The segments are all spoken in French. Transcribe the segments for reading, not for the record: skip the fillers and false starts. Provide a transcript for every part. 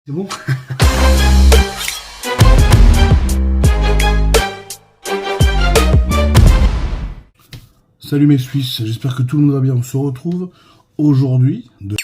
C'est bon? Salut mes Suisses, j'espère que tout le monde va bien. On se retrouve aujourd'hui de...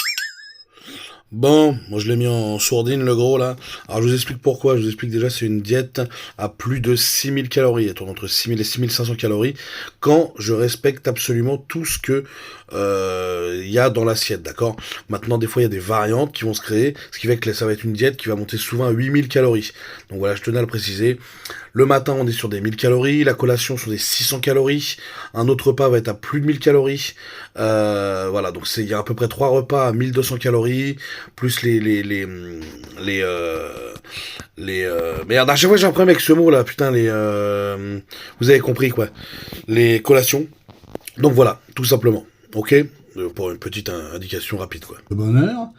Bon, moi je l'ai mis en sourdine le gros là. Alors je vous explique pourquoi. Je vous explique déjà, c'est une diète à plus de 6000 calories. Elle tourne entre 6000 et 6500 calories. Quand je respecte absolument tout ce que y a dans l'assiette, d'accord? Maintenant, des fois, il y a des variantes qui vont se créer. Ce qui fait que ça va être une diète qui va monter souvent à 8000 calories. Donc voilà, je tenais à le préciser. Le matin, on est sur des 1000 calories. La collation sur des 600 calories. Un autre repas va être à plus de 1000 calories. Voilà, donc il y a à peu près 3 repas à 1200 calories. Plus merde, à chaque fois j'ai un problème avec ce mot là, putain, vous avez compris quoi. Les collations. Donc voilà, tout simplement. Ok? Pour une petite indication rapide quoi. de bonne heure,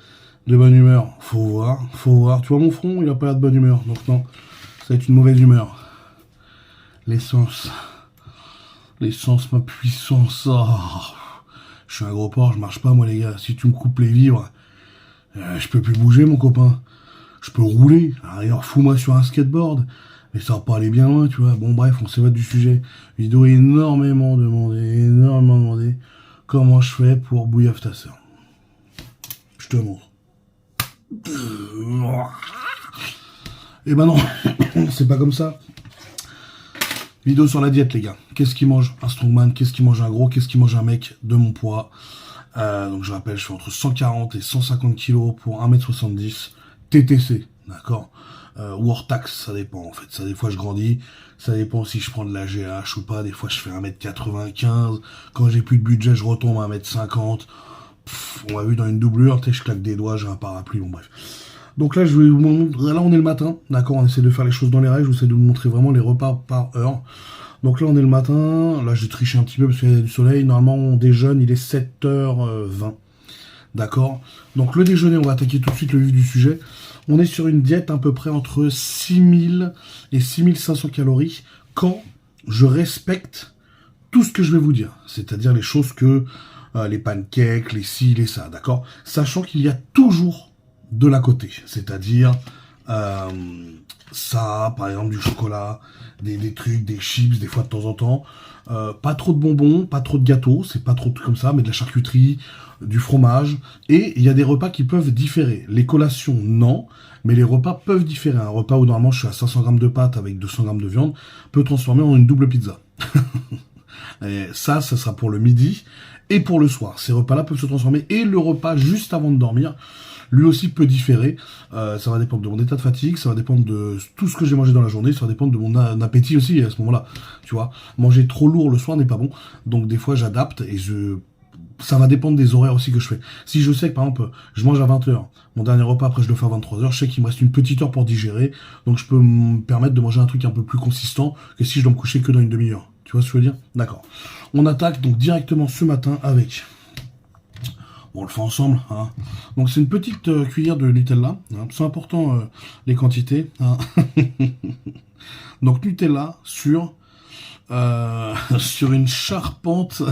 de bonne humeur. Faut voir, faut voir. Tu vois mon front, il a pas l'air de bonne humeur. Donc non, ça va être une mauvaise humeur. L'essence. L'essence, ma puissance. Oh. Je suis un gros porc, je marche pas moi les gars. Si tu me coupes les vivres, je peux plus bouger mon copain. Je peux rouler. Alors fous-moi sur un skateboard. Mais ça va pas aller bien loin, tu vois. Bon bref, on s'évade du sujet. Vidéo énormément demandé. Comment je fais pour bouillave ta sœur. Je te montre. Et ben non, c'est pas comme ça. Vidéo sur la diète les gars. Qu'est-ce qui mange un strongman? Qu'est-ce qui mange un gros? Qu'est-ce qui mange un mec de mon poids? Donc je rappelle, je fais entre 140 et 150 kg pour 1m70 TTC, d'accord, ou hors taxe, ça dépend en fait. Ça, des fois je grandis, ça dépend si je prends de la GH ou pas. Des fois je fais 1m95, quand j'ai plus de budget je retombe à 1m50. On m'a vu dans une doublure, je claque des doigts, j'ai un parapluie, bon bref. Donc là, je vais vous montrer, là on est le matin, d'accord, on essaie de faire les choses dans les règles, je vous essaie de vous montrer vraiment les repas par heure. Donc là on est le matin, là j'ai triché un petit peu parce qu'il y a du soleil, normalement on déjeune, il est 7h20, d'accord. Donc le déjeuner, on va attaquer tout de suite le vif du sujet. On est sur une diète à peu près entre 6000 et 6500 calories quand je respecte tout ce que je vais vous dire, c'est-à-dire les choses que, les pancakes, les ci, les ça, d'accord. Sachant qu'il y a toujours de l'à côté, c'est-à-dire ça, par exemple du chocolat, des trucs, des chips, des fois de temps en temps, pas trop de bonbons, pas trop de gâteaux, c'est pas trop comme ça, mais de la charcuterie, du fromage, et il y a des repas qui peuvent différer. Les collations, non, mais les repas peuvent différer. Un repas où normalement je suis à 500 grammes de pâtes avec 200 grammes de viande peut transformer en une double pizza. Et ça sera pour le midi et pour le soir. Ces repas-là peuvent se transformer, et le repas juste avant de dormir, lui aussi peut différer. Ça va dépendre de mon état de fatigue, ça va dépendre de tout ce que j'ai mangé dans la journée, ça va dépendre de mon appétit aussi à ce moment-là. Tu vois, manger trop lourd le soir n'est pas bon, donc des fois j'adapte et ça va dépendre des horaires aussi que je fais. Si je sais que par exemple je mange à 20h, mon dernier repas après je le fais à 23h, je sais qu'il me reste une petite heure pour digérer, donc je peux me permettre de manger un truc un peu plus consistant que si je dois me coucher que dans une demi-heure. Tu vois ce que je veux dire? D'accord. On attaque donc directement ce matin avec... Bon, on le fait ensemble, hein. Donc c'est une petite cuillère de Nutella, hein. C'est important les quantités, hein. Donc Nutella sur sur une charpente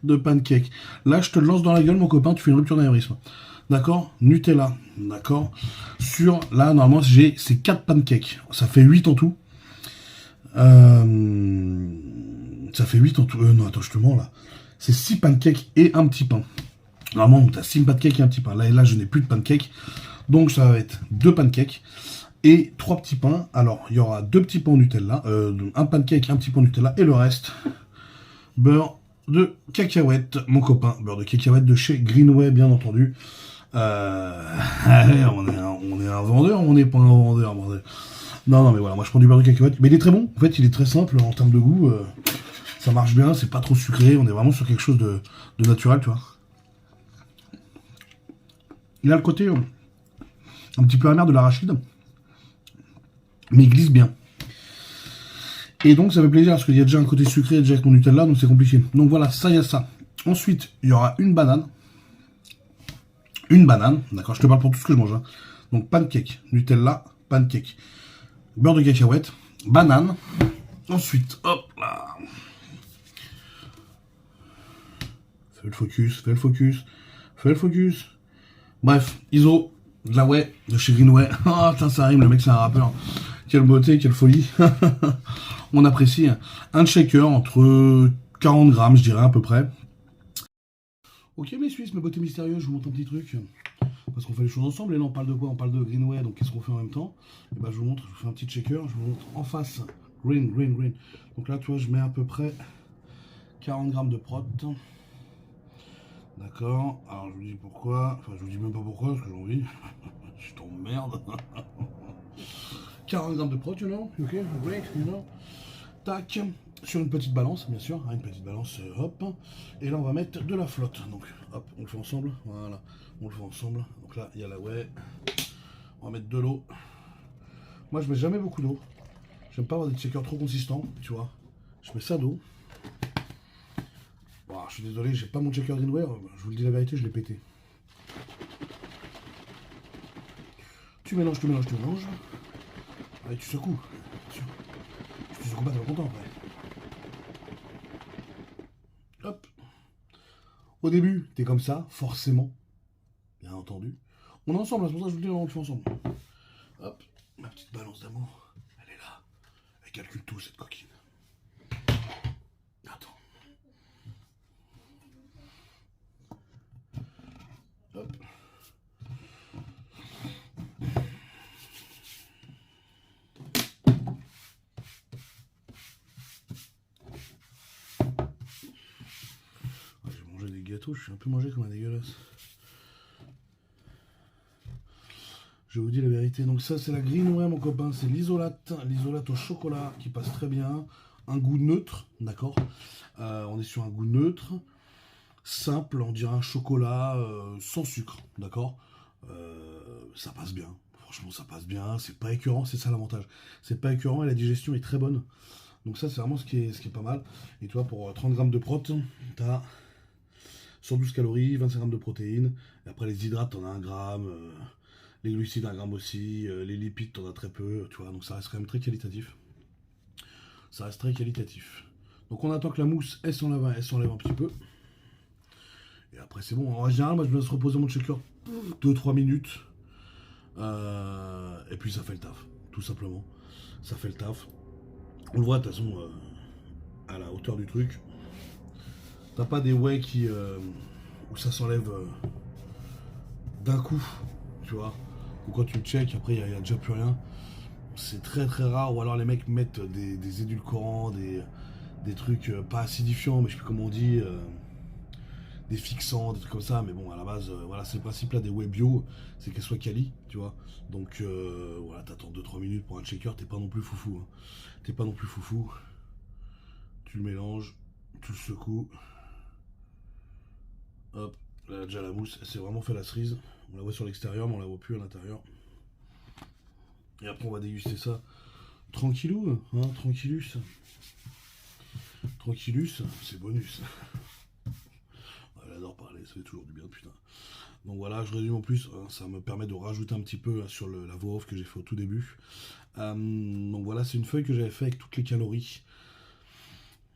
de pancake. Là, je te le lance dans la gueule, mon copain, tu fais une rupture d'anévrisme. D'accord? Nutella, d'accord? Sur, là, normalement, c'est 4 pancakes. Ça fait 8 en tout. Ça fait 8 en tout. Non, attends, je te mens, là. C'est 6 pancakes et un petit pain. Normalement, tu as 6 pancakes et un petit pain. Là, je n'ai plus de pancakes. Donc, ça va être 2 pancakes et 3 petits pains. Alors, il y aura 2 petits pains au Nutella, un pancake, un petit pain au Nutella, et le reste, beurre de cacahuète, mon copain. Beurre de cacahuète de chez Greenway, bien entendu. On est un vendeur, on n'est pas un vendeur, bordel. Non, mais voilà, moi je prends du beurre de cacahuète. Mais il est très bon, en fait, il est très simple en termes de goût. Ça marche bien, c'est pas trop sucré, on est vraiment sur quelque chose de naturel, tu vois. Il a le côté un petit peu amer de l'arachide, mais il glisse bien. Et donc ça fait plaisir parce qu'il y a déjà un côté sucré déjà avec mon Nutella, donc c'est compliqué. Donc voilà, ça, il y a ça. Ensuite, il y aura une banane. Une banane, d'accord, je te parle pour tout ce que je mange, hein. Donc pancake, Nutella, pancake, beurre de cacahuète, banane. Ensuite, hop là. Fais le focus. Bref, ISO, De la Way, de chez Greenway. Ah, putain, ça rime, le mec, c'est un rappeur. Quelle beauté, quelle folie. On apprécie. Un shaker entre 40 grammes, je dirais, à peu près. Ok, mes Suisses, mes beautés mystérieuses, je vous montre un petit truc. Parce qu'on fait les choses ensemble. Et là, on parle de quoi? On parle de Greenway, donc qu'est-ce qu'on fait en même temps? Et ben, je vous montre, je vous fais un petit shaker. Je vous montre en face. Green. Donc là, tu vois, je mets à peu près 40 grammes de prot. D'accord. Alors, je vous dis pourquoi. Enfin, je vous dis même pas pourquoi, parce que j'ai envie. Je t'emmerde. 40 grammes de prot, you know. Ok, great, you know. Tac. Sur une petite balance, bien sûr, hein, une petite balance, hop. Et là, on va mettre de la flotte. Donc, hop, on le fait ensemble. Voilà, on le fait ensemble. Donc là, il y a la Way. On va mettre de l'eau. Moi, je mets jamais beaucoup d'eau. J'aime pas avoir des shakers trop consistants, tu vois. Je mets ça d'eau. Bon, je suis désolé, j'ai pas mon shaker Greenway. Je vous le dis la vérité, je l'ai pété. Tu mélanges. Allez, tu secoues. Si tu secoues pas, t'es pas content après. Hop. Au début, t'es comme ça, forcément. Bien entendu. On est ensemble, c'est pour ça que je vous le dis, on le fait ensemble. Hop, ma petite balance d'amour, elle est là. Elle calcule tout, cette coquine. Attends. Hop. J'ai mangé des gâteaux, je suis un peu mangé comme un dégueulasse. Je vous dis la vérité. Donc ça, c'est la Greenway, mon copain. C'est l'isolate au chocolat qui passe très bien. Un goût neutre, d'accord. On est sur un goût neutre, simple, on dirait un chocolat sans sucre, d'accord. Ça passe bien. Franchement, ça passe bien. C'est pas écœurant, c'est ça l'avantage. C'est pas écœurant et la digestion est très bonne. Donc ça, c'est vraiment ce qui est pas mal. Et toi, pour 30 grammes de prot, t'as 112 calories, 25 grammes de protéines. Et après, les hydrates, t'en as 1 gramme. Les glucides, 1 gramme aussi. Les lipides, t'en as très peu. Tu vois, donc ça reste quand même très qualitatif. Ça reste très qualitatif. Donc on attend que la mousse, elle s'enlève un petit peu. Et après, c'est bon. En général, moi, je me laisse reposer mon shaker 2-3 minutes. Et puis, ça fait le taf. Tout simplement. Ça fait le taf. On le voit, de toute façon, à la hauteur du truc. T'as pas des Way qui, où ça s'enlève d'un coup, tu vois. Ou quand tu le check, après, il n'y a déjà plus rien. C'est très très rare. Ou alors, les mecs mettent des édulcorants, des trucs pas acidifiants, mais je sais plus comment on dit. Des fixants, des trucs comme ça, mais bon, à la base, voilà, c'est le principe là des whey bio, c'est qu'elles soient quali, tu vois. Donc voilà, t'attends 2-3 minutes pour un shaker, t'es pas non plus foufou. Hein. T'es pas non plus foufou. Tu le mélanges, tu le secoues. Hop, là déjà la mousse, elle s'est vraiment fait la cerise. On la voit sur l'extérieur, mais on la voit plus à l'intérieur. Et après, on va déguster ça tranquillou, hein, tranquillus. Tranquillus, c'est bonus. Elle adore parler, ça fait toujours du bien, putain. Donc voilà, je résume en plus, hein, ça me permet de rajouter un petit peu sur la voix off que j'ai fait au tout début. Donc voilà, c'est une feuille que j'avais fait avec toutes les calories.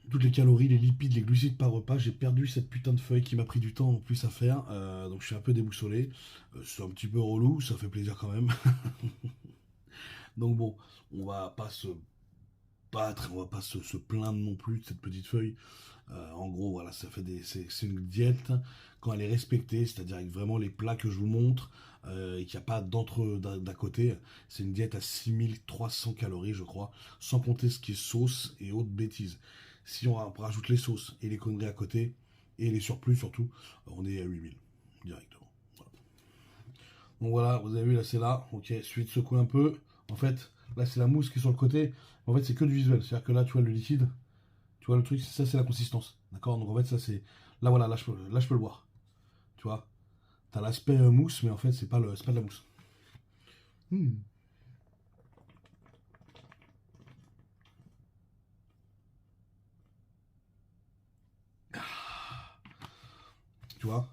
Toutes les calories, les lipides, les glucides par repas. J'ai perdu cette putain de feuille qui m'a pris du temps en plus à faire. Donc je suis un peu déboussolé. C'est un petit peu relou, ça fait plaisir quand même. Donc bon, on va pas se battre, on va pas se plaindre non plus de cette petite feuille. En gros, voilà, c'est une diète quand elle est respectée, c'est-à-dire avec vraiment les plats que je vous montre et qu'il n'y a pas d'à côté. C'est une diète à 6300 calories, je crois, sans compter ce qui est sauce et autres bêtises. Si on rajoute les sauces et les conneries à côté, et les surplus surtout, on est à 8000 directement. Voilà. Donc voilà, vous avez vu, là c'est là. Ok, suite secoue un peu. En fait, là c'est la mousse qui est sur le côté. En fait, c'est que du visuel. C'est-à-dire que là, tu vois le liquide. Tu vois le truc, ça c'est la consistance. D'accord. Donc en fait, ça c'est. Là voilà, là je peux le voir. Tu vois. T'as l'aspect mousse, mais en fait, c'est pas de la mousse. Hmm. Tu vois.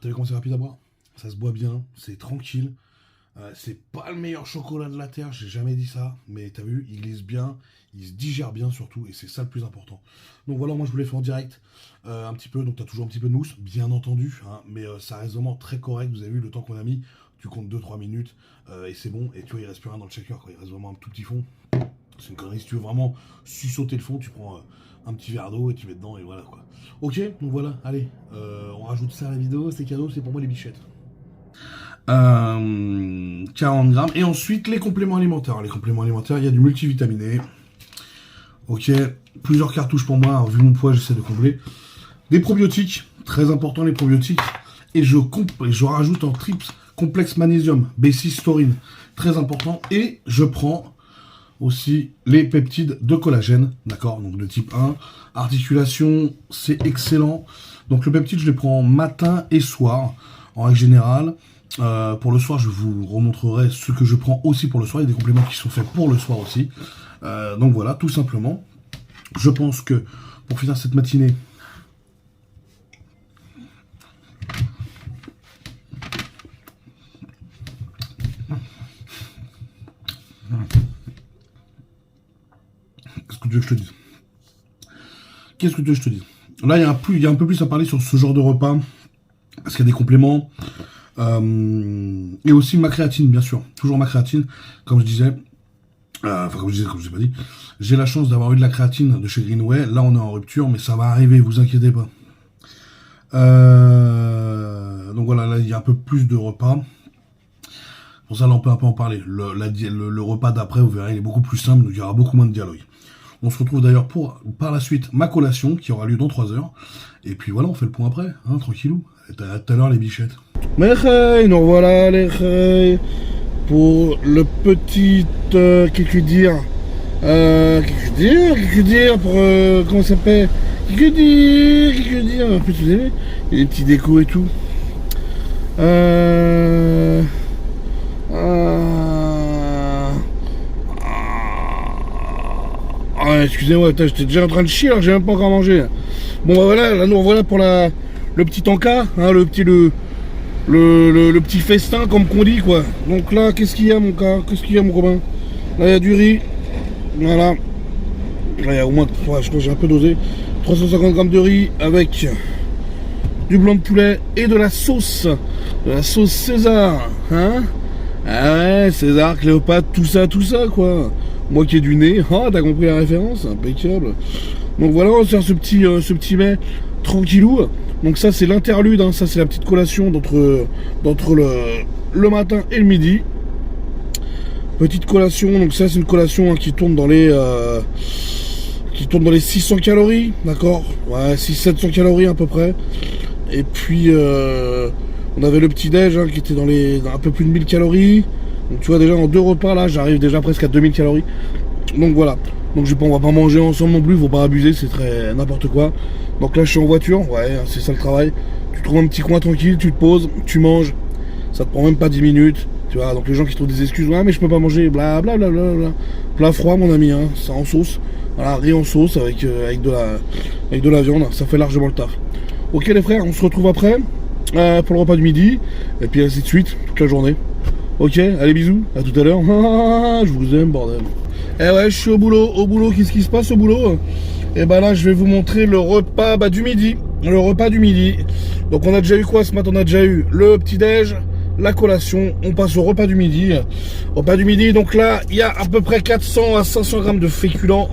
T'as vu comment c'est rapide à boire. Ça se boit bien, c'est tranquille. C'est pas le meilleur chocolat de la terre, j'ai jamais dit ça, mais t'as vu, il glisse bien, il se digère bien surtout, et c'est ça le plus important. Donc voilà, moi je vous l'ai fait en direct, un petit peu, donc t'as toujours un petit peu de mousse, bien entendu, hein, mais ça reste vraiment très correct, vous avez vu le temps qu'on a mis, tu comptes 2-3 minutes, et c'est bon, et tu vois, il reste plus rien dans le shaker, quoi, il reste vraiment un tout petit fond. C'est une connerie, si tu veux vraiment sussauter le fond, tu prends un petit verre d'eau et tu mets dedans, et voilà quoi. Ok, donc voilà, allez, on rajoute ça à la vidéo, c'est cadeau, c'est pour moi les bichettes. 40 grammes. Et ensuite, les compléments alimentaires. Les compléments alimentaires, il y a du multivitaminé. Ok, plusieurs cartouches pour moi. Alors, vu mon poids, j'essaie de combler. Des probiotiques, très important les probiotiques. Et je rajoute en trips complexe magnésium, B6 taurine, très important. Et je prends aussi les peptides de collagène, d'accord, donc de type 1. Articulation, c'est excellent. Donc le peptide, je les prends matin et soir, en règle générale. Pour le soir, je vous remontrerai ce que je prends aussi pour le soir. Il y a des compléments qui sont faits pour le soir aussi. Donc voilà, tout simplement. Je pense que pour finir cette matinée, qu'est-ce que tu veux que je te dise? Qu'est-ce que tu veux que je te dise? Là, il y a un peu plus à parler sur ce genre de repas. Parce qu'il y a des compléments. Et aussi ma créatine, bien sûr. Toujours ma créatine, comme je disais. Comme je n'ai pas dit. J'ai la chance d'avoir eu de la créatine de chez Greenway. Là, on est en rupture, mais ça va arriver, vous inquiétez pas. Donc voilà, là, il y a un peu plus de repas. Pour ça, là, on peut un peu en parler. Le repas d'après, vous verrez, il est beaucoup plus simple, donc il y aura beaucoup moins de dialogue. On se retrouve d'ailleurs pour, par la suite, ma collation, qui aura lieu dans 3 heures. Et puis voilà, on fait le point après, hein, tranquillou. Tout à l'heure, les bichettes. Mais nous voilà, les pour le petit, qu'est-ce que dire, pour, comment ça s'appelle, qu'est-ce que dire, en plus, vous savez, il y a des petits décos et tout. Excusez-moi, j'étais déjà en train de chier alors que j'ai même pas encore mangé. Bon bah voilà, là nous voilà pour le petit encas, hein, le petit festin comme qu'on dit quoi. Donc là, qu'est-ce qu'il y a mon cas? Qu'est-ce qu'il y a mon copain? Là il y a du riz, voilà. Là il y a au moins, je crois que j'ai un peu dosé, 350 grammes de riz avec du blanc de poulet et de la sauce César, hein. Ah ouais, César, Cléopâtre, tout ça quoi. Moi qui ai du nez, ah t'as compris la référence, impeccable. Donc voilà, on va faire ce petit mets tranquillou. Donc ça c'est l'interlude, hein. Ça c'est la petite collation d'entre le matin et le midi. Petite collation, donc ça c'est une collation hein, qui tourne dans les 600 calories, d'accord. Ouais, 600-700 calories à peu près. Et puis on avait le petit déj hein, qui était dans un peu plus de 1000 calories. Donc tu vois déjà en 2 repas là j'arrive déjà presque à 2000 calories. Donc voilà. Donc on va pas manger ensemble non plus, faut pas abuser, c'est très n'importe quoi. Donc là je suis en voiture, ouais c'est ça le travail. Tu trouves un petit coin tranquille, tu te poses, tu manges, ça te prend même pas 10 minutes. Tu vois, donc les gens qui trouvent des excuses, ouais mais je peux pas manger, blablabla. Plat froid mon ami, hein, ça en sauce. Voilà, riz en sauce avec de la viande, ça fait largement le taf. Ok les frères, on se retrouve après pour le repas du midi, et puis ainsi de suite, toute la journée. Ok, allez bisous, à tout à l'heure. Je vous aime bordel. Eh ouais, je suis au boulot, qu'est-ce qui se passe au boulot? Et bah là je vais vous montrer le repas du midi. Le repas du midi. Donc on a déjà eu quoi ce matin? On a déjà eu le petit déj, la collation, on passe au repas du midi. Repas du midi, donc là il y a à peu près 400 à 500 grammes de féculents,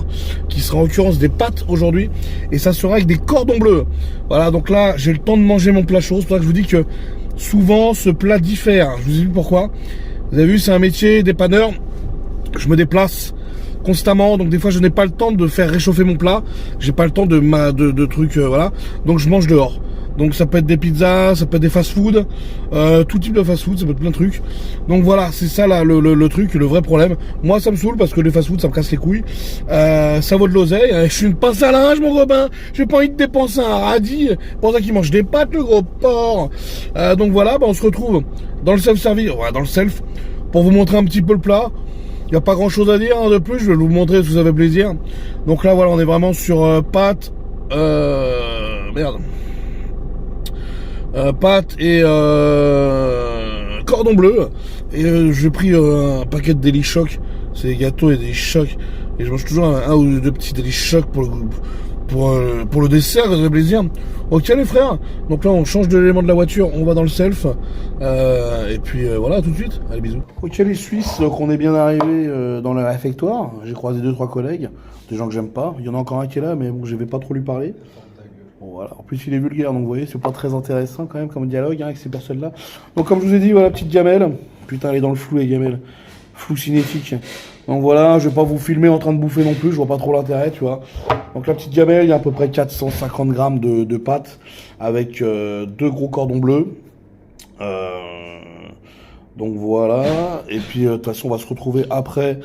qui sera en l'occurrence des pâtes aujourd'hui, et ça sera avec des cordons bleus. Voilà, donc là j'ai le temps de manger mon plat chaud, c'est pour ça que je vous dis que souvent ce plat diffère, je vous ai vu pourquoi. Vous avez vu, c'est un métier dépanneur, je me déplace constamment, donc des fois je n'ai pas le temps de faire réchauffer mon plat, j'ai pas le temps de trucs, voilà, donc je mange dehors. Donc ça peut être des pizzas, ça peut être des fast-food, tout type de fast-food, ça peut être plein de trucs. Donc voilà, c'est ça là le truc, le vrai problème. Moi ça me saoule parce que les fast-food ça me casse les couilles. Ça vaut de l'oseille, je suis une pince à linge mon Robin, j'ai pas envie de dépenser un radis, pour ça qu'il mange des pâtes le gros porc. Donc voilà, bah, on se retrouve dans le self-service, ouais, dans le self, pour vous montrer un petit peu le plat. Il n'y a pas grand chose à dire hein, de plus, je vais vous montrer si ça fait plaisir. Donc là voilà, on est vraiment sur pâtes, pâtes et cordon bleu. Et j'ai pris un paquet de Deli Choc. C'est des gâteaux et des chocs. Et je mange toujours un ou deux petits Deli Choc pour le dessert, ça fait plaisir. Ok les frères, donc là on change de l'élément de la voiture, on va dans le self, et puis voilà, tout de suite, allez bisous. Ok les Suisses, donc on est bien arrivé dans le réfectoire, j'ai croisé 2-3 collègues, des gens que j'aime pas, il y en a encore un qui est là, mais bon, je vais pas trop lui parler. Bon, voilà. En plus il est vulgaire, donc vous voyez, c'est pas très intéressant quand même comme dialogue avec ces personnes-là. Donc comme je vous ai dit, voilà, petite gamelle, putain elle est dans le flou les gamelles, flou cinétique. Donc voilà, je vais pas vous filmer en train de bouffer non plus, je vois pas trop l'intérêt, tu vois. Donc la petite gamelle, il y a à peu près 450 grammes de pâtes avec 2 gros cordons bleus. Donc voilà, et puis de toute façon on va se retrouver après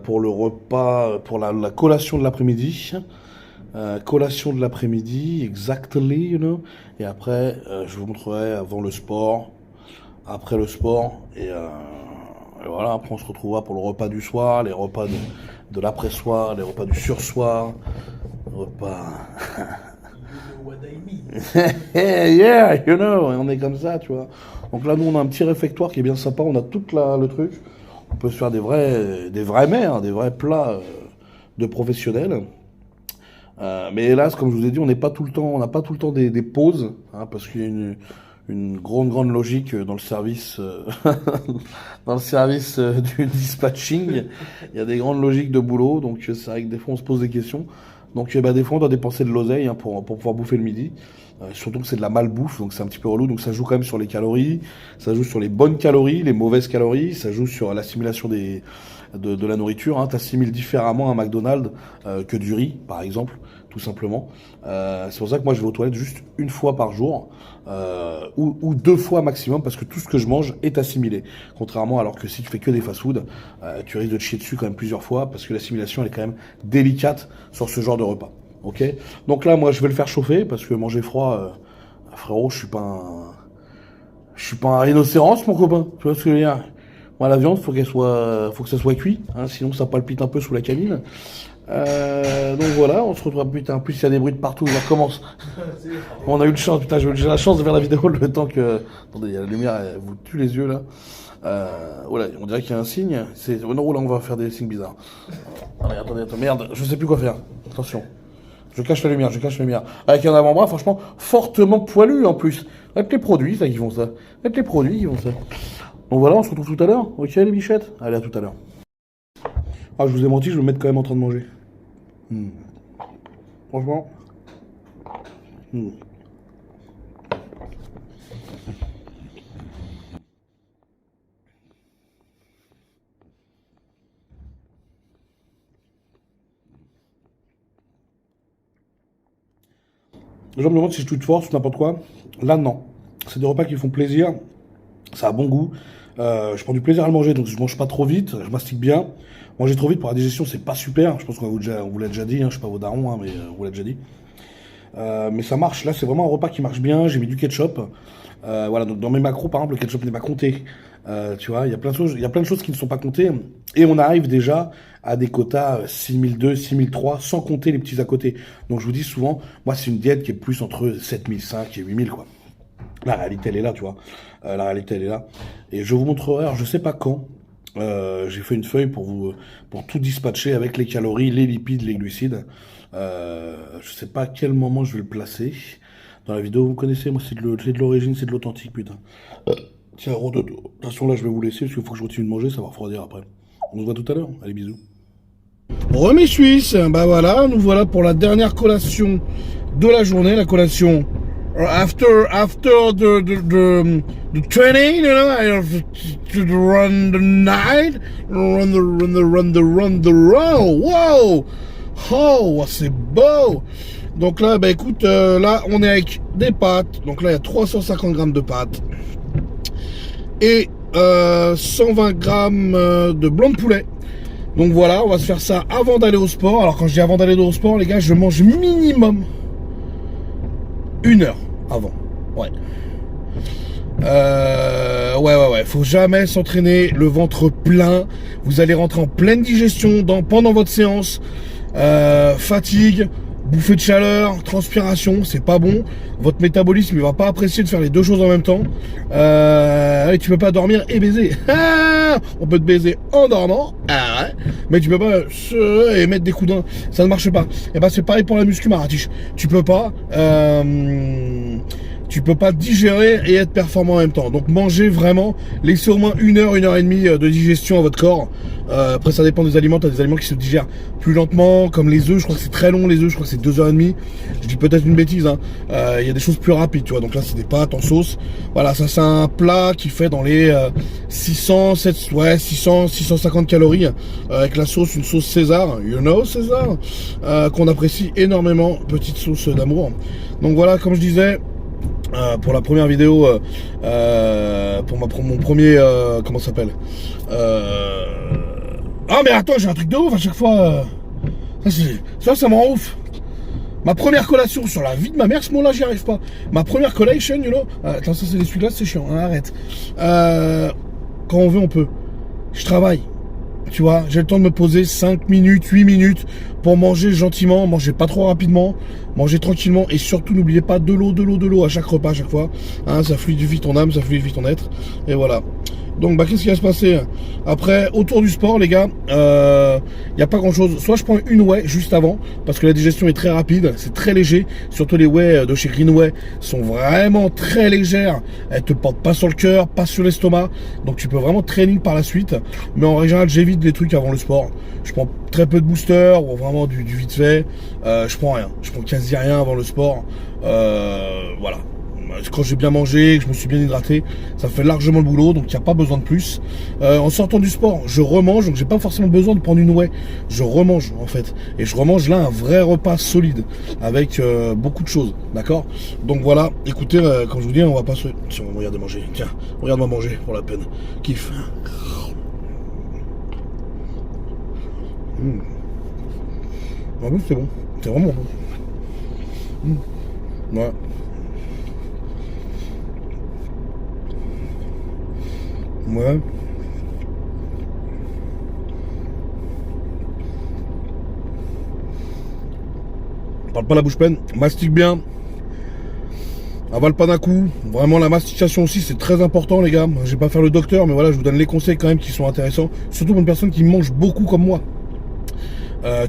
pour le repas, pour la collation de l'après-midi. Collation de l'après-midi, exactly, you know. Et après, je vous montrerai avant le sport, après le sport, et voilà, après on se retrouvera pour le repas du soir, les repas de l'après-soir, les repas du sursoir, repas... yeah, you know, on est comme ça, tu vois. Donc là, nous, on a un petit réfectoire qui est bien sympa, on a tout le truc. On peut se faire des vrais mets, hein, des vrais plats de professionnels. Mais hélas, comme je vous ai dit, on n'a pas tout le temps des pauses, hein, parce qu'il y a une grande logique dans le service, du dispatching. Il y a des grandes logiques de boulot, donc c'est vrai que des fois on se pose des questions. Donc des fois on doit dépenser de l'oseille hein, pour pouvoir bouffer le midi. Surtout que c'est de la malbouffe, donc c'est un petit peu relou. Donc ça joue quand même sur les calories, ça joue sur les bonnes calories, les mauvaises calories, ça joue sur l'assimilation de la nourriture. Hein. Tu assimiles différemment un McDonald's que du riz, par exemple, tout simplement. C'est pour ça que moi je vais aux toilettes juste une fois par jour, ou 2 fois maximum, parce que tout ce que je mange est assimilé. Contrairement, alors que si tu fais que des fast-food, tu risques de te chier dessus quand même plusieurs fois, parce que l'assimilation elle est quand même délicate sur ce genre de repas. Ok, donc là moi je vais le faire chauffer, parce que manger froid, frérot, je suis pas un rhinocéros mon copain, tu vois ce que je veux dire. Moi la viande faut que ça soit cuit, hein, sinon ça palpite un peu sous la canine. Donc voilà, on se retrouve, putain, en plus il y a des bruits de partout, on recommence. On a eu de chance, putain, j'ai la chance de faire la vidéo le temps que... Attendez, il y a la lumière, elle vous tue les yeux là. Voilà, on dirait qu'il y a un signe, oh non, là on va faire des signes bizarres. Attendez, merde, je sais plus quoi faire, attention. Je cache la lumière. Avec un avant-bras, franchement, fortement poilu en plus. Avec les produits, ça, qui font ça. Donc voilà, on se retrouve tout à l'heure. Ok, les bichettes? Allez, à tout à l'heure. Ah, je vous ai menti, je vais me mettre quand même en train de manger. Franchement. Les gens me demandent si je tweet force ou n'importe quoi. Là, non. C'est des repas qui font plaisir. Ça a bon goût. Je prends du plaisir à le manger, donc je mange pas trop vite. Je mastique bien. Manger trop vite pour la digestion, c'est pas super. Je pense qu'on vous l'a déjà dit. Hein, je suis pas vos darons, hein, mais on vous l'a déjà dit. Mais ça marche. Là, c'est vraiment un repas qui marche bien. J'ai mis du ketchup. Voilà. Donc dans mes macros, par exemple, le ketchup n'est pas compté. Tu vois, il y a plein de choses qui ne sont pas comptées. Et on arrive déjà à des quotas 6002, 6003, sans compter les petits à côté. Donc je vous dis souvent, moi c'est une diète qui est plus entre 7005 et 8000 quoi. La réalité elle est là, tu vois. La réalité elle est là. Et je vous montrerai, alors je sais pas quand, j'ai fait une feuille pour tout dispatcher avec les calories, les lipides, les glucides. Je sais pas à quel moment je vais le placer. Dans la vidéo, vous me connaissez, moi c'est de l'origine, c'est de l'authentique, putain. Tiens, de toute façon là je vais vous laisser parce qu'il faut que je continue de manger, ça va refroidir après. On se voit tout à l'heure, allez bisous. Remis Suisse, bah voilà, nous voilà pour la dernière collation de la journée, la collation after the training, you know, I have to run the night, run the run, wow, oh, c'est beau. Donc là, bah écoute, là on est avec des pâtes, donc là il y a 350 grammes de pâtes et 120 grammes de blanc de poulet. Donc voilà, on va se faire ça avant d'aller au sport. Alors quand je dis avant d'aller au sport, les gars, je mange minimum 1 heure avant. Ouais. Ouais. Faut jamais s'entraîner le ventre plein. Vous allez rentrer en pleine digestion pendant votre séance. Fatigue, bouffée de chaleur, transpiration, c'est pas bon. Votre métabolisme, il va pas apprécier de faire les deux choses en même temps. Et tu peux pas dormir et baiser. On peut te baiser en dormant, mais tu peux pas et mettre des coups d'un. Ça ne marche pas. Et ben c'est pareil pour la muscu, Maratiche. Tu peux pas digérer et être performant en même temps. Donc mangez vraiment, laissez au moins 1 heure et demie de digestion à votre corps. Après ça dépend des aliments, t'as des aliments qui se digèrent plus lentement, comme les œufs, je crois que c'est très long les œufs, je crois que c'est 2 heures et demie. Je dis peut-être une bêtise, hein. Il y a des choses plus rapides, tu vois, donc là c'est des pâtes en sauce. Voilà, ça c'est un plat qui fait dans les 650 calories, avec la sauce, une sauce César, you know César, qu'on apprécie énormément, petite sauce d'amour. Donc voilà, comme je disais, pour la première vidéo, pour mon premier, comment ça s'appelle, ah mais attends, j'ai un truc de ouf à chaque fois, ça me rend ouf. Ma première collation sur la vie de ma mère, ce mot-là, j'y arrive pas. Ma première collation, you know. Attends, ça c'est des celui-là, c'est chiant, hein, arrête. Quand on veut, on peut. Je travaille. Tu vois, j'ai le temps de me poser 5 minutes, 8 minutes pour manger gentiment, manger pas trop rapidement, manger tranquillement et surtout n'oubliez pas de l'eau à chaque repas, à chaque fois. Hein, ça fluidifie ton âme, ça fluidifie ton être. Et voilà. Donc bah qu'est-ce qui va se passer après, autour du sport, les gars, y a pas grand chose. Soit je prends une whey juste avant, parce que la digestion est très rapide, c'est très léger, surtout les whey de chez Greenway sont vraiment très légères, elles te portent pas sur le cœur, pas sur l'estomac, donc tu peux vraiment training par la suite. Mais en général j'évite les trucs avant le sport. Je prends très peu de booster ou vraiment du vite fait. Je prends rien, je prends quasi rien avant le sport. Voilà. Quand j'ai bien mangé, que je me suis bien hydraté, ça fait largement le boulot, donc il n'y a pas besoin de plus. En sortant du sport, je remange, donc j'ai pas forcément besoin de prendre une whey. Je remange en fait, et je remange là un vrai repas solide avec beaucoup de choses, d'accord. Donc voilà, écoutez, comme je vous dis, on va pas se... Tiens, on va regarder manger. Tiens, regarde-moi manger pour la peine. Kiffe. En plus c'est bon, c'est vraiment bon. Ouais. Ouais. Parle pas la bouche pleine, mastique bien. Avale pas d'un coup. Vraiment la mastication aussi c'est très important les gars. Je vais pas faire le docteur mais voilà je vous donne les conseils quand même qui sont intéressants. Surtout pour une personne qui mange beaucoup comme moi.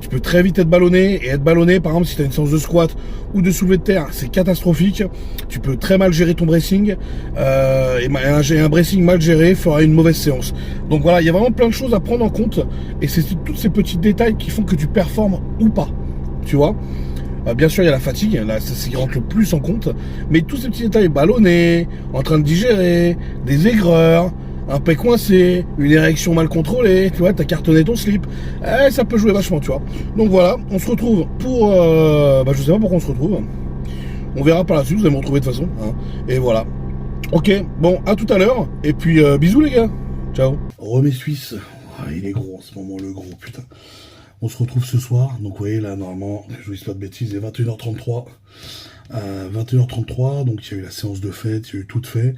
Tu peux très vite être ballonné, et être ballonné par exemple si tu as une séance de squat ou de soulevé de terre, c'est catastrophique. Tu peux très mal gérer ton bracing, et un bracing mal géré fera une mauvaise séance. Donc voilà, il y a vraiment plein de choses à prendre en compte, et c'est tous ces petits détails qui font que tu performes ou pas, tu vois. Bien sûr il y a la fatigue, là c'est ce qui rentre le plus en compte, mais tous ces petits détails, ballonné, en train de digérer, des aigreurs, un pec coincé, une érection mal contrôlée, tu vois, t'as cartonné ton slip, ça peut jouer vachement, tu vois. Donc voilà, on se retrouve pour... je sais pas pourquoi on se retrouve. On verra par la suite, vous allez me retrouver de toute façon. Hein. Et voilà. Ok, bon, à tout à l'heure. Et puis, bisous les gars. Ciao. Remets suisse. Il est gros en ce moment, le gros, putain. On se retrouve ce soir. Donc vous voyez, là, normalement, je vous dis pas de bêtises, il est 21h33. 21h33, donc il y a eu la séance de fête, il y a eu tout de fait.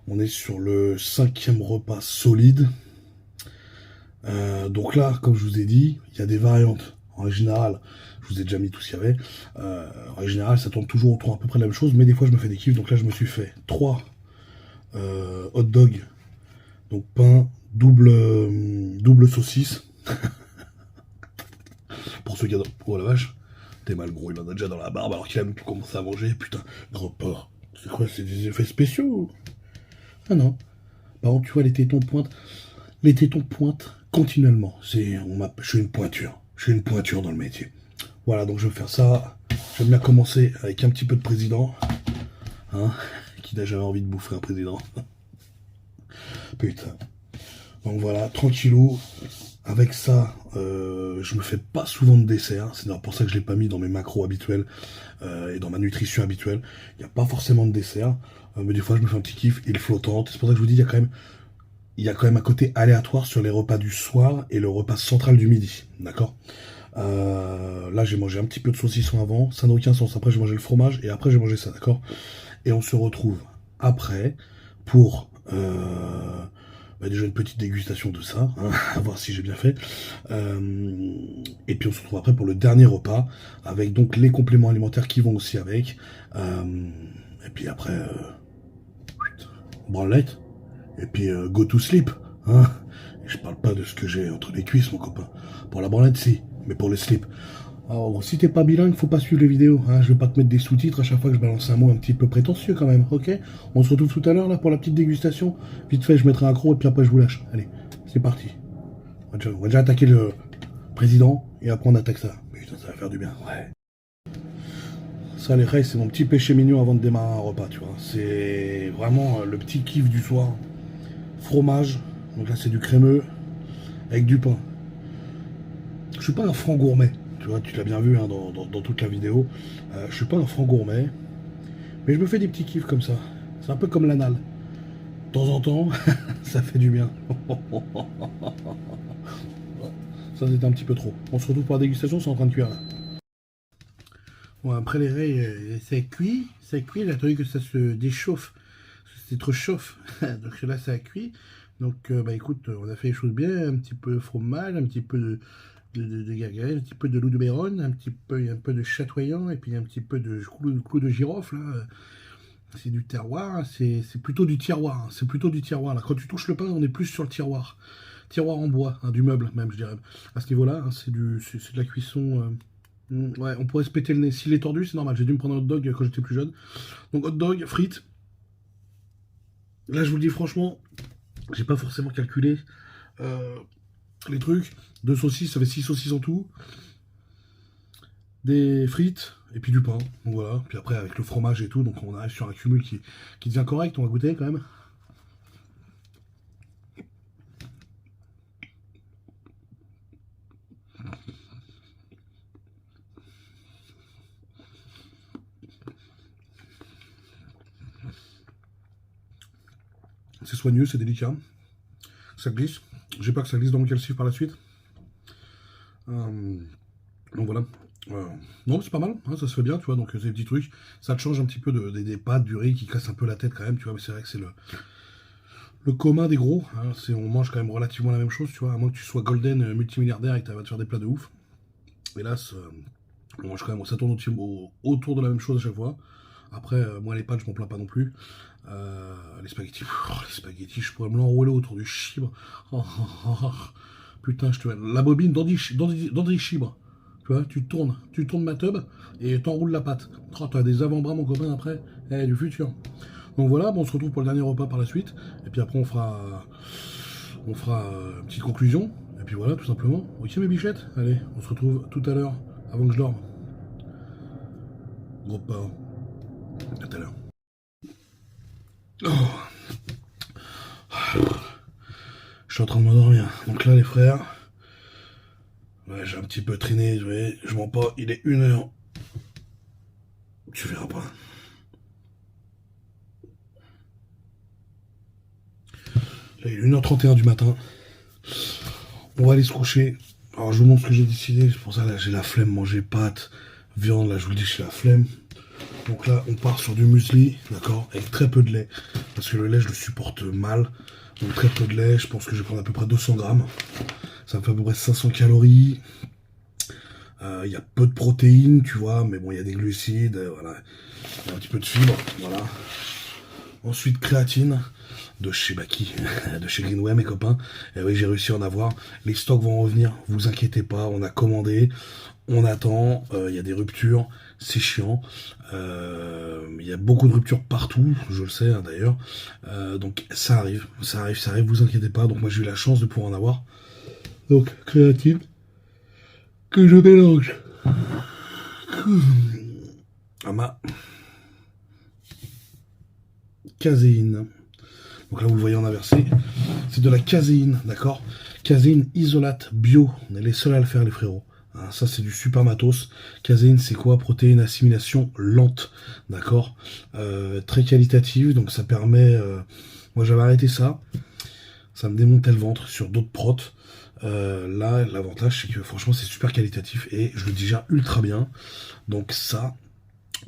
On est sur le 5e repas solide. Donc là, comme je vous ai dit, il y a des variantes. En général, je vous ai déjà mis tout ce qu'il y avait. En général, ça tourne toujours autour à peu près de la même chose, mais des fois, je me fais des kiffs. Donc là, je me suis fait 3 hot dogs. Donc pain, double saucisse. Pour ceux qui adorent. Oh la vache, t'es mal gros, il en a déjà dans la barbe alors qu'il a même pu commencer à manger. Putain, gros porc. C'est quoi, c'est des effets spéciaux? Ah non. Par contre, tu vois, les tétons pointent continuellement. Je suis une pointure. Je suis une pointure dans le métier. Voilà, donc je vais faire ça. J'aime bien commencer avec un petit peu de président. Hein? Qui n'a jamais envie de bouffer un président? Putain. Donc voilà, tranquillou. Avec ça, je me fais pas souvent de dessert. C'est d'ailleurs pour ça que je l'ai pas mis dans mes macros habituels et dans ma nutrition habituelle. Il n'y a pas forcément de dessert. Mais des fois, je me fais un petit kiff. Il est flottante. C'est pour ça que je vous dis, il y a quand même un côté aléatoire sur les repas du soir et le repas central du midi. D'accord. Là, j'ai mangé un petit peu de saucisson avant. Ça n'a aucun sens. Après, j'ai mangé le fromage et après, j'ai mangé ça. D'accord. Et on se retrouve après pour déjà une petite dégustation de ça, hein, à voir si j'ai bien fait. Et puis on se retrouve après pour le dernier repas, avec donc les compléments alimentaires qui vont aussi avec. Et puis après, branlette, et puis go to sleep. Hein. Et je parle pas de ce que j'ai entre les cuisses, mon copain. Pour la branlette, si, mais pour le slip. Alors, si t'es pas bilingue, faut pas suivre les vidéos. Hein. Je vais pas te mettre des sous-titres à chaque fois que je balance un mot un petit peu prétentieux quand même, ok? On se retrouve tout à l'heure là pour la petite dégustation. Vite fait, je mettrai un croc et puis après je vous lâche. Allez, c'est parti. On va déjà attaquer le président et après on attaque ça. Putain, ça va faire du bien, ouais. Ça, les reilles, c'est mon petit péché mignon avant de démarrer un repas, tu vois. C'est vraiment le petit kiff du soir. Fromage, donc là c'est du crémeux, avec du pain. Je suis pas un franc gourmet. Tu vois, tu l'as bien vu hein, dans toute la vidéo. Je suis pas un franc gourmet, mais je me fais des petits kiffs comme ça. C'est un peu comme l'anal. De temps en temps, ça fait du bien. Ça c'était un petit peu trop. On se retrouve pour la dégustation, c'est en train de cuire là. Bon, après les rails, c'est cuit. J'ai attendu que ça se déchauffe. C'est trop chauffe. Donc là, ça a cuit. Donc, bah écoute, on a fait les choses bien. Un petit peu de fromage, un petit peu de gargaret, un petit peu de loup de Béronne, un peu de chatoyant, et puis un petit peu de clou de girofle. Là. C'est du terroir, c'est plutôt du tiroir. C'est plutôt du tiroir. Là. Quand tu touches le pain, on est plus sur le tiroir. Tiroir en bois, hein, du meuble même, je dirais. À ce niveau-là, hein, c'est de la cuisson. Ouais, on pourrait se péter le nez. S'il est tordu, c'est normal. J'ai dû me prendre un hot dog quand j'étais plus jeune. Donc hot dog, frites. Là, je vous le dis franchement, j'ai pas forcément calculé les trucs. 2 saucisses, ça fait 6 saucisses en tout. Des frites, et puis du pain. Donc voilà. Puis après, avec le fromage et tout, donc on arrive sur un cumul qui devient correct. On va goûter quand même. C'est soigneux, c'est délicat. Ça glisse. J'ai pas que ça glisse dans mon calcif par la suite. Donc voilà. Non, c'est pas mal, hein, ça se fait bien, tu vois. Donc c'est des petits trucs. Ça te change un petit peu des pâtes, du riz qui casse un peu la tête quand même, tu vois. Mais c'est vrai que c'est le commun des gros. Hein, on mange quand même relativement la même chose, tu vois. À moins que tu sois golden multimilliardaire et que tu vas te faire des plats de ouf. Hélas, on mange quand même, ça tourne autour de la même chose à chaque fois. Après, moi les pâtes, je m'en plains pas non plus. Les spaghettis, je pourrais me l'enrouler autour du chibre. Putain, je te la bobine dans des chibres. Tu vois, tu tournes ma tube et t'enroules la pâte. Oh, t'as des avant-bras, mon copain, après. Du futur. Donc voilà, bon, on se retrouve pour le dernier repas par la suite. Et puis après, on fera une petite conclusion. Et puis voilà, tout simplement. Ok, mes bichettes. Allez, on se retrouve tout à l'heure, avant que je dorme. Gros pas. À tout à l'heure. Oh. Je suis en train de m'endormir. Donc là, les frères, ouais, j'ai un petit peu traîné. Je mens pas. Il est 1h. Tu verras pas. Là, il est 1h31 du matin. On va aller se coucher. Alors, je vous montre ce que j'ai décidé. C'est pour ça, là, j'ai la flemme. Manger pâtes, viande. Là, je vous le dis, j'ai la flemme. Donc là, on part sur du muesli, d'accord, avec très peu de lait. Parce que le lait, je le supporte mal. Donc très peu de lait, je pense que je vais prendre à peu près 200 grammes. Ça me fait à peu près 500 calories. Il y a peu de protéines, tu vois, mais bon, il y a des glucides, voilà. Il y a un petit peu de fibres, voilà. Ensuite, créatine, de chez Baki, de chez Greenway, mes copains. Et oui, j'ai réussi à en avoir. Les stocks vont revenir, vous inquiétez pas, on a commandé. On attend, il y a des ruptures, c'est chiant. Il y a beaucoup de ruptures partout, je le sais hein, d'ailleurs. Donc ça arrive, vous inquiétez pas. Donc moi j'ai eu la chance de pouvoir en avoir. Donc créatine, que je mélange à ma caséine. Donc là vous le voyez en inversé, c'est de la caséine, d'accord? Caséine isolate bio, on est les seuls à le faire les frérots. Hein, ça c'est du super matos. Caséine c'est quoi? Protéine assimilation lente, d'accord, très qualitative, donc ça permet... moi j'avais arrêté ça me démontait le ventre sur d'autres protes. Là l'avantage c'est que franchement c'est super qualitatif et je le digère ultra bien. Donc ça,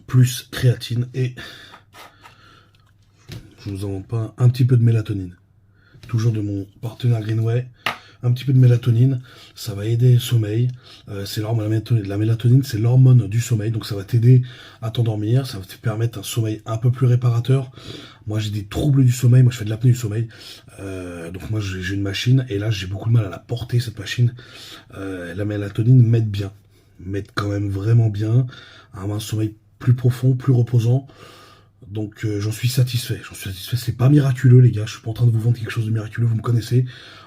plus créatine et... je vous en montre pas, un petit peu de mélatonine. toujours de mon partenaire Greenway. Un petit peu de mélatonine, ça va aider le sommeil. C'est l'hormone, la mélatonine, c'est l'hormone du sommeil, donc ça va t'aider à t'endormir, ça va te permettre un sommeil un peu plus réparateur. Moi j'ai des troubles du sommeil, moi je fais de l'apnée du sommeil, donc moi j'ai une machine, et là j'ai beaucoup de mal à la porter cette machine. La mélatonine m'aide bien, m'aide quand même vraiment bien à avoir un sommeil plus profond, plus reposant. Donc j'en suis satisfait, c'est pas miraculeux les gars, je suis pas en train de vous vendre quelque chose de miraculeux, vous me connaissez.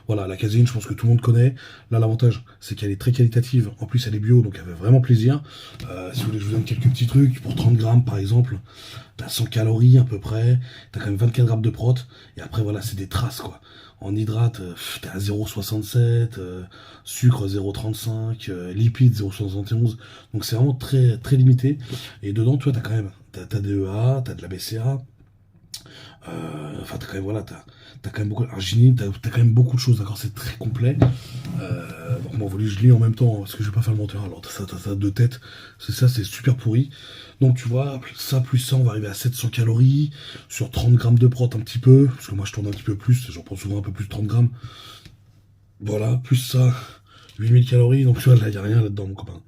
Voilà, la caséine, je pense que tout le monde connaît. Là, l'avantage, c'est qu'elle est très qualitative. En plus, elle est bio, donc elle fait vraiment plaisir. Si vous voulez, je vous donne quelques petits trucs. Pour 30 grammes, par exemple, t'as 100 calories à peu près. T'as quand même 24 grammes de prot. Et après, voilà, c'est des traces, quoi. En hydrate, t'es à 0,67. Sucre, 0,35. Lipides, 0,71. Donc, c'est vraiment très, très limité. Et dedans, toi, t'as quand même... T'as des EA, t'as de la BCA. Enfin, t'as quand même, voilà, t'as quand même beaucoup d'arginine, t'as quand même beaucoup de choses, d'accord, c'est très complet. Donc moi, vous voulez, je lis en même temps, parce que je vais pas faire le menteur, alors t'as ça deux têtes, c'est ça, c'est super pourri. Donc tu vois, ça plus ça, on va arriver à 700 calories, sur 30 grammes de prot un petit peu, parce que moi je tourne un petit peu plus, j'en prends souvent un peu plus de 30 grammes. Voilà, plus ça, 8000 calories, donc tu vois, là, y a rien là-dedans, mon copain.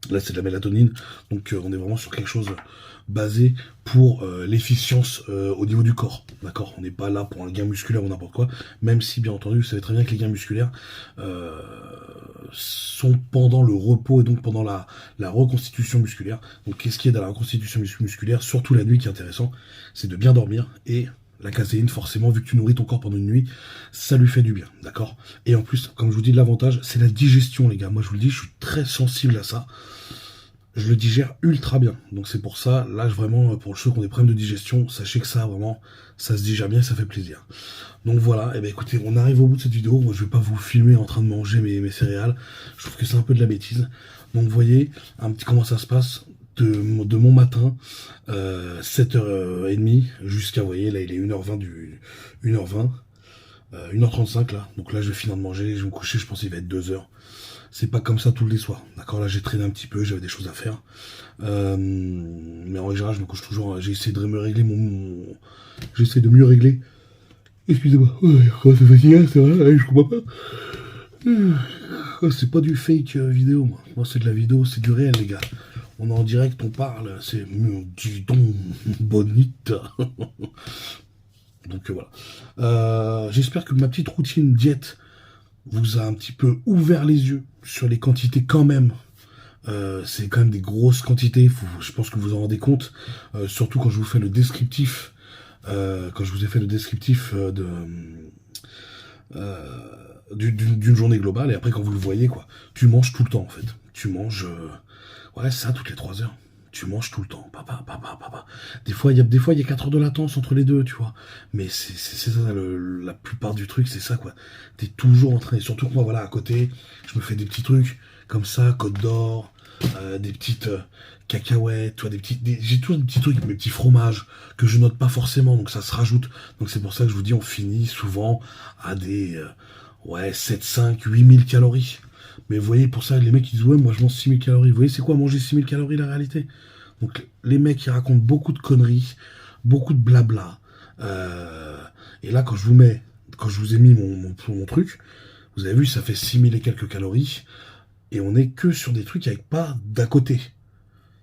Là, c'est de la mélatonine, donc on est vraiment sur quelque chose basé pour l'efficience au niveau du corps, d'accord. On n'est pas là pour un gain musculaire ou n'importe quoi, même si, bien entendu, vous savez très bien que les gains musculaires sont pendant le repos et donc pendant la reconstitution musculaire. Donc, qu'est-ce qui est dans la reconstitution musculaire, surtout la nuit, qui est intéressant, c'est de bien dormir. Et la caséine, forcément, vu que tu nourris ton corps pendant une nuit, ça lui fait du bien, d'accord. Et en plus, comme je vous dis, l'avantage, c'est la digestion, les gars. Moi, je vous le dis, je suis très sensible à ça. Je le digère ultra bien. Donc c'est pour ça, là, vraiment, pour ceux qui ont des problèmes de digestion, sachez que ça, vraiment, ça se digère bien et ça fait plaisir. Donc voilà, et ben écoutez, on arrive au bout de cette vidéo. Moi, je vais pas vous filmer en train de manger mes céréales. Je trouve que c'est un peu de la bêtise. Donc vous voyez un petit comment ça se passe de mon matin, 7h30, jusqu'à, vous voyez, là, il est 1h20 1h20. 1h35 là, donc là je vais finir de manger, je vais me coucher, je pense qu'il va être 2h. C'est pas comme ça tous les soirs, d'accord. Là j'ai traîné un petit peu, j'avais des choses à faire, mais en général je me couche toujours. J'ai essayé de me régler j'essaie de mieux régler. Excusez-moi, c'est fatiguant, c'est vrai, je comprends pas. C'est pas du fake vidéo, moi c'est de la vidéo, c'est du réel les gars. On est en direct, on parle, c'est dis donc bonite. Donc voilà. J'espère que ma petite routine diète vous a un petit peu ouvert les yeux sur les quantités quand même. C'est quand même des grosses quantités, je pense que vous en rendez compte. Surtout quand je vous fais le descriptif. Quand je vous ai fait le descriptif d'une journée globale. Et après quand vous le voyez, quoi, tu manges tout le temps en fait. Tu manges... ouais, c'est ça, toutes les 3 heures. Tu manges tout le temps, papa. Des fois, il y a 4 heures de latence entre les deux, tu vois. Mais c'est ça, la plupart du truc, c'est ça, quoi. T'es toujours en train, et surtout que moi, voilà, à côté, je me fais des petits trucs, comme ça, Côte d'Or, des petites cacahuètes, tu vois, j'ai toujours des petits trucs, mes petits fromages, que je note pas forcément, donc ça se rajoute. Donc c'est pour ça que je vous dis, on finit souvent à des, 7, 5, 8000 calories. Mais vous voyez, pour ça, les mecs, ils disent, ouais, moi, je mange 6000 calories. Vous voyez, c'est quoi manger 6000 calories, la réalité? Donc, les mecs, ils racontent beaucoup de conneries, beaucoup de blabla. Et là, quand je vous ai mis mon truc, vous avez vu, ça fait 6000 et quelques calories. Et on est que sur des trucs avec pas d'à côté.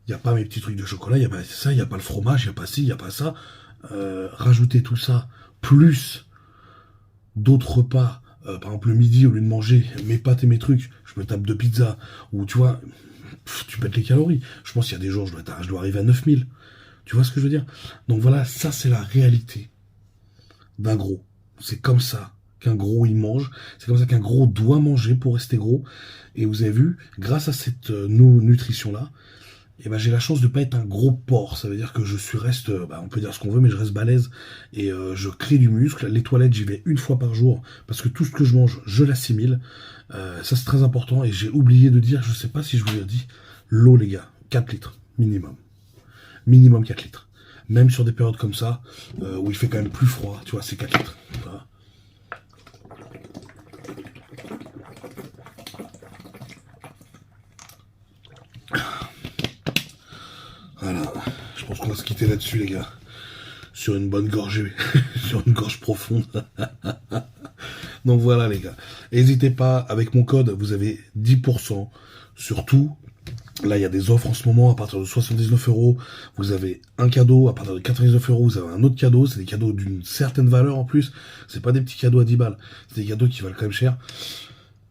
Il n'y a pas mes petits trucs de chocolat, il n'y a pas ça, il n'y a pas le fromage, il n'y a pas ci, il n'y a pas ça. Rajoutez tout ça, plus d'autres repas. Par exemple, le midi, au lieu de manger mes pâtes et mes trucs, je me tape 2 pizzas, ou tu vois, tu pètes les calories. Je pense qu'il y a des jours, je dois arriver à 9000. Tu vois ce que je veux dire? Donc voilà, ça c'est la réalité d'un gros. C'est comme ça qu'un gros il mange, c'est comme ça qu'un gros doit manger pour rester gros. Et vous avez vu, grâce à cette nutrition-là, et ben j'ai la chance de pas être un gros porc. Ça veut dire que reste, on peut dire ce qu'on veut, mais je reste balèze et je crée du muscle. Les toilettes, j'y vais 1 fois par jour parce que tout ce que je mange, je l'assimile. Ça c'est très important. Et j'ai oublié de dire, je sais pas si je vous l'ai dit, l'eau les gars, 4 litres minimum 4 litres. Même sur des périodes comme ça où il fait quand même plus froid, tu vois, c'est 4 litres. Voilà. Voilà, je pense qu'on va se quitter là-dessus les gars, sur une bonne gorgée, sur une gorge profonde. Donc voilà les gars. N'hésitez pas, avec mon code, vous avez 10% sur tout. Là, il y a des offres en ce moment, à partir de 79 €, vous avez un cadeau, à partir de 99 €, vous avez un autre cadeau, c'est des cadeaux d'une certaine valeur en plus, c'est pas des petits cadeaux à 10 balles, c'est des cadeaux qui valent quand même cher.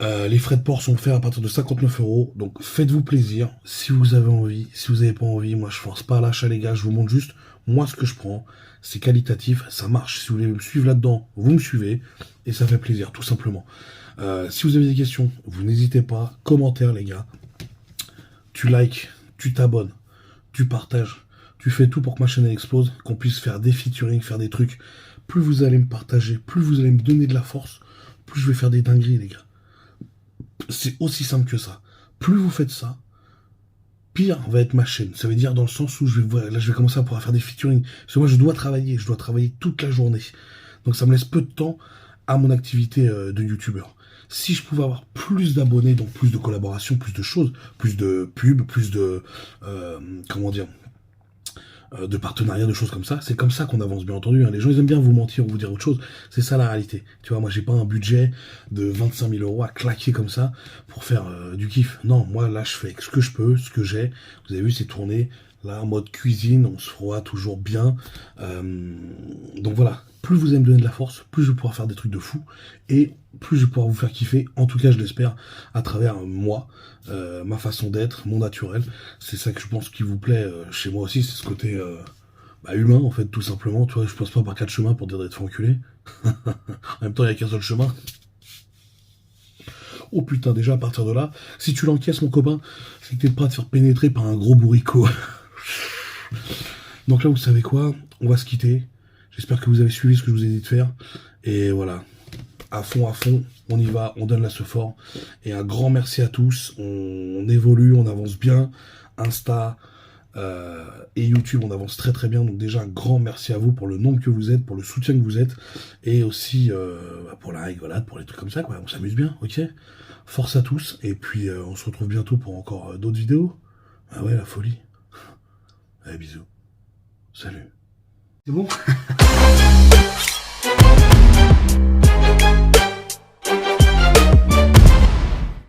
Les frais de port sont faits à partir de 59 €, donc faites-vous plaisir, si vous avez envie, si vous avez pas envie, moi je force pas à l'achat les gars, je vous montre juste, moi ce que je prends, c'est qualitatif, ça marche, si vous voulez me suivre là-dedans, vous me suivez, et ça fait plaisir, tout simplement. Si vous avez des questions, vous n'hésitez pas, commentaires les gars, tu likes, tu t'abonnes, tu partages, tu fais tout pour que ma chaîne elle explose, qu'on puisse faire des featuring, faire des trucs. Plus vous allez me partager, plus vous allez me donner de la force, plus je vais faire des dingueries les gars. C'est aussi simple que ça. Plus vous faites ça, pire va être ma chaîne. Ça veut dire dans le sens où je vais commencer à pouvoir faire des featuring. Parce que moi je dois travailler toute la journée. Donc ça me laisse peu de temps à mon activité de youtubeur. Si je pouvais avoir plus d'abonnés, donc plus de collaborations, plus de choses, plus de pubs, plus de de partenariats, de choses comme ça, c'est comme ça qu'on avance, bien entendu. Hein. Les gens ils aiment bien vous mentir ou vous dire autre chose, c'est ça la réalité. Tu vois, moi j'ai pas un budget de 25 000 € à claquer comme ça pour faire du kiff. Non, moi là je fais ce que je peux, ce que j'ai. Vous avez vu, c'est tourné là en mode cuisine, on se voit toujours bien. Donc voilà, plus vous allez me donner de la force, plus je vais pouvoir faire des trucs de fou et plus je vais pouvoir vous faire kiffer, en tout cas je l'espère, à travers moi, ma façon d'être, mon naturel. C'est ça que je pense qui vous plaît chez moi aussi, c'est ce côté humain en fait, tout simplement. Tu vois, je passe pas par 4 chemins pour dire d'être enculé. En même temps, il n'y a qu'un seul chemin. Oh putain, déjà à partir de là, si tu l'encaisses mon copain, c'est que t'es prêt à te faire pénétrer par un gros bourricot. Donc là, vous savez quoi, on va se quitter. J'espère que vous avez suivi ce que je vous ai dit de faire. Et voilà, à fond, on y va, on donne la ce fort. Et un grand merci à tous. On évolue, on avance bien. Insta et YouTube, on avance très très bien. Donc déjà, un grand merci à vous pour le nombre que vous êtes, pour le soutien que vous êtes. Et aussi pour la rigolade, pour les trucs comme ça, quoi. On s'amuse bien, ok? Force à tous. Et puis, on se retrouve bientôt pour encore d'autres vidéos. Ah ouais, la folie. Allez, bisous. Salut. C'est bon?